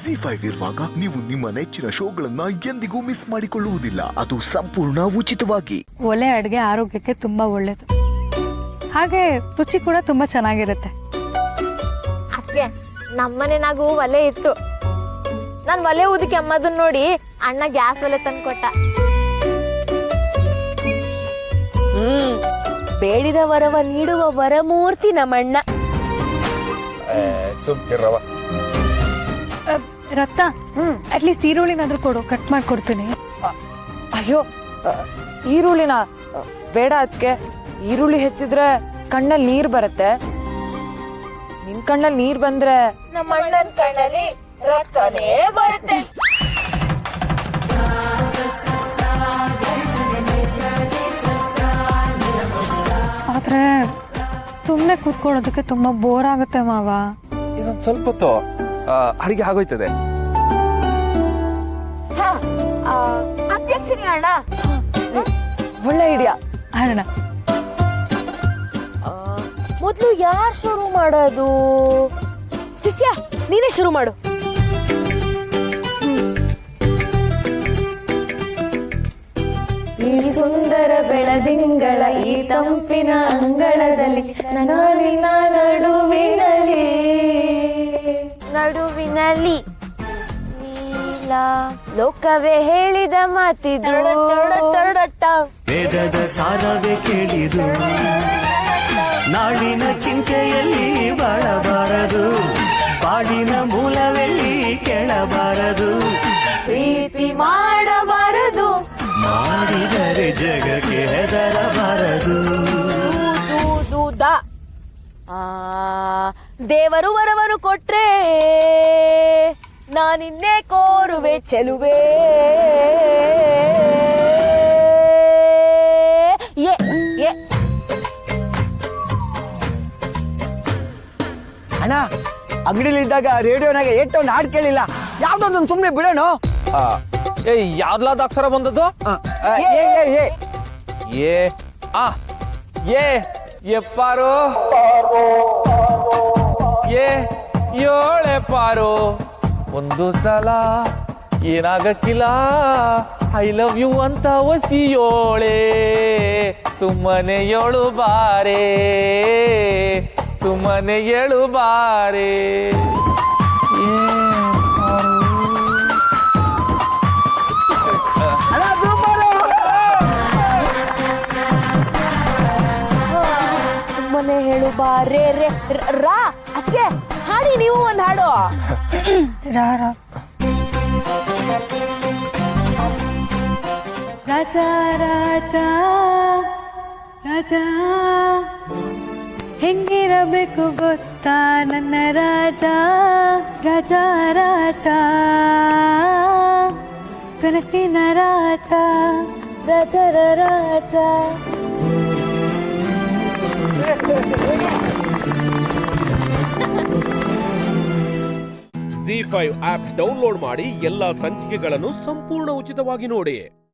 ಜಿ5 ಇರುವಾಗ ನೀವು ನಿಮ್ಮ ನೆಚ್ಚಿನ ಶೋಗಳನ್ನ ಎಂದಿಗೂ ಮಿಸ್ ಮಾಡಿಕೊಳ್ಳುವುದಿಲ್ಲ. ಅದು ಸಂಪೂರ್ಣ ಉಚಿತವಾಗಿ. ಒಲೆ ಅಡುಗೆ ಆರೋಗ್ಯಕ್ಕೆ ತುಂಬಾ ಒಳ್ಳೇದು, ಹಾಗೆ ರುಚಿ ಕೂಡ ತುಂಬಾ ಚೆನ್ನಾಗಿರುತ್ತೆ. ಅದ್ಕೆ ನಮ್ಮನೆನಾಗೂ ಒಲೆ ಇತ್ತು. ನಾನು ಒಲೆ ಊದಕ್ಕೆ ಅಮ್ಮದನ್ನ ನೋಡಿ ಅಣ್ಣ ಗ್ಯಾಸ್ ಒಲೆ ತಂದ್ಕೊಟ್ಟ. ಬೇಡಿದ ವರವ ನೀಡುವ ವರಮೂರ್ತಿ ನಮ್ಮಣ್ಣ. ಸುಮ್ಕಿರವ. ರತ್ನ, ಅಟ್ಲೀಸ್ಟ್ ಈರುಳ್ಳಿನಾದ್ರೂ ಕೊಡು, ಕಟ್ ಮಾಡ್ಕೊಡ್ತೀನಿ. ಅಯ್ಯೋ, ಈರುಳ್ಳಿನ ಬೇಡ. ಅದಕ್ಕೆ ಈರುಳ್ಳಿ ಹೆಚ್ಚಿದ್ರೆ ಕಣ್ಣಲ್ಲಿ ನೀರ್ ಬರುತ್ತೆ. ನಿನ್ ಕಣ್ಣಲ್ಲಿ ನೀರ್ ಬಂದ್ರೆ ನಮ್ಮ ಅಣ್ಣನ ಕಣ್ಣಲ್ಲಿ ರಕ್ತನೇ ಬರುತ್ತೆ. ಆದ್ರೆ ಸುಮ್ಮನೆ ಕೂತ್ಕೊಳ್ಳೋದಕ್ಕೆ ತುಂಬಾ ಬೋರ್ ಆಗುತ್ತೆ ಮಾವ. ಇನ್ನೊಂದ್ ಸ್ವಲ್ಪ ಹೊತ್ತು ಅಡಿಗೆ ಆಗೋಯ್ತದೆ. ಅಧ್ಯಕ್ಷನೇ ಅಣ್ಣ, ಒಳ್ಳೆ ಐಡಿಯಾ. ಅಣ್ಣ, ಮೊದ್ಲು ಯಾರು ಶುರು ಮಾಡೋದು? ಶಿಷ್ಯ, ನೀನೇ ಶುರು ಮಾಡು. ಈ ಸುಂದರ ಬೆಳದಿಂಗಳ ಈ ತಂಪಿನ ಅಂಗಳದಲ್ಲಿ ನಾನಿನ ನಡುವಿನಲ್ಲಿ ಲೋಕವೇ ಹೇಳಿದ ಮಾತಿದು. ವೇದದ ಸಾರವೇ ಕೇಳಿದು, ನಾಡಿನ ಚಿಂತೆಯಲ್ಲಿ ಬಾಳಬಾರದು, ಬಾಡಿನ ಮೂಲವೆಲ್ಲಿ ಕೇಳಬಾರದು, ಪ್ರೀತಿ ಮಾಡಬಾರದು, ಮಾಡಿದರೆ ಜಗಕ್ಕೆ ಹೆದರಬಾರದು. ದೇವರು ವರವನ್ನು ಕೊಟ್ರೆ ನಾನಿನ್ನೇ ಕೋರುವೆ ಚೆಲುವೆ. ಅಣ್ಣ, ಅಂಗಡಿಲಿದ್ದಾಗ ರೇಡಿಯೋನಾಗ ಏಟೊಂದು ಹಾಡು ಕೇಳಿಲ್ಲ, ಯಾವ್ದೊಂದು ಸುಮ್ಮನೆ ಬಿಡೋಣ. ಯಾವ್ದ್ಲಾದ ಅಕ್ಷರ ಬಂದದ್ದು? ಎಪ್ಪಾರು ಏಳೆ ಪಾರು. ಒಂದು ಸಲ ಏನಾಗಕ್ಕಿಲ್ಲ, ಐ ಲವ್ ಯು ಅಂತ ಒಸಿಯೋಳೆ, ಸುಮ್ಮನೆ ಏಳು ಬಾರೆ, ಸುಮ್ಮನೆ ಏಳು ಬಾರೆ. ಸುಮ್ಮನೆ ಹೇಳು ಬಾರೇ ರೇ ರಾ. ಅದಕ್ಕೆ ಹಾಡಿ ನೀವು ಒಂದು ಹಾಡು. ರಾಜ ರಾಜ ರಾಜ ಹೆಂಗಿರಬೇಕು ಗೊತ್ತಾ ನನ್ನ ರಾಜ, ರಾಜ ರಾಜ ಕನಸಿನ ರಾಜ, ರಾಜರ ರಾಜ. ಜಿ5 ಆಪ್ ಡೌನ್ಲೋಡ್ ಮಾಡಿ ಎಲ್ಲಾ ಸಂಚಿಕೆಗಳನ್ನು ಸಂಪೂರ್ಣ ಉಚಿತವಾಗಿ ನೋಡಿ.